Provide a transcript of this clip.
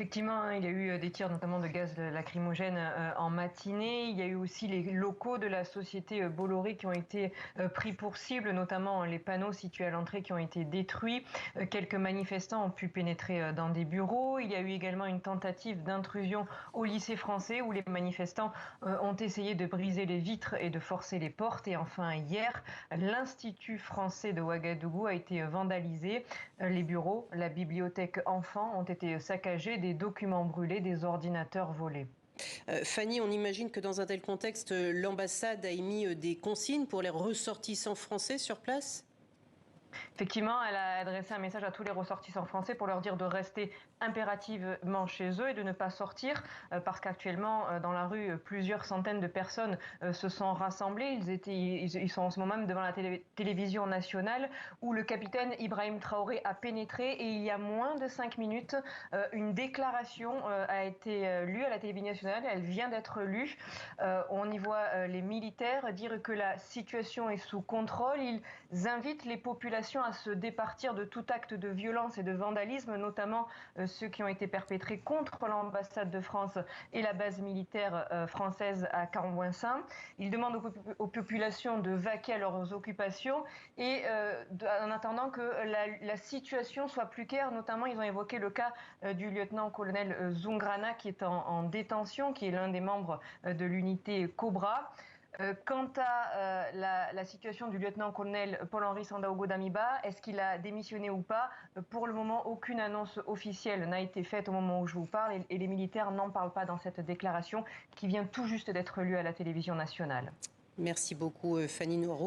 Effectivement, il y a eu des tirs notamment de gaz lacrymogène en matinée. Il y a eu aussi les locaux de la société Bolloré qui ont été pris pour cible, notamment les panneaux situés à l'entrée qui ont été détruits. Quelques manifestants ont pu pénétrer dans des bureaux. Il y a eu également une tentative d'intrusion au lycée français où les manifestants ont essayé de briser les vitres et de forcer les portes. Et enfin, hier, l'Institut français de Ouagadougou a été vandalisé. Les bureaux, la bibliothèque enfants ont été saccagés, des documents brûlés, des ordinateurs volés. Fanny, on imagine que dans un tel contexte, l'ambassade a émis des consignes pour les ressortissants français sur place? Effectivement, elle a adressé un message à tous les ressortissants français pour leur dire de rester impérativement chez eux et de ne pas sortir parce qu'actuellement, dans la rue, plusieurs centaines de personnes se sont rassemblées. Ils sont en ce moment même devant la télévision nationale où le capitaine Ibrahim Traoré a pénétré et il y a moins de 5 minutes, une déclaration a été lue à la télévision nationale. Elle vient d'être lue. On y voit les militaires dire que la situation est sous contrôle. Ils invitent les populations à se départir de tout acte de violence et de vandalisme, notamment ceux qui ont été perpétrés contre l'ambassade de France et la base militaire française à Camboinsin. Ils demandent aux populations de vaquer à leurs occupations et en attendant que la situation soit plus claire, notamment ils ont évoqué le cas du lieutenant-colonel Zungrana qui est en détention, qui est l'un des membres de l'unité Cobra. Quant à la situation du lieutenant-colonel Paul-Henri Sandaogo Damiba, est-ce qu'il a démissionné ou pas? Pour le moment, aucune annonce officielle n'a été faite au moment où je vous parle et les militaires n'en parlent pas dans cette déclaration qui vient tout juste d'être lue à la télévision nationale. Merci beaucoup, Fanny Noiro.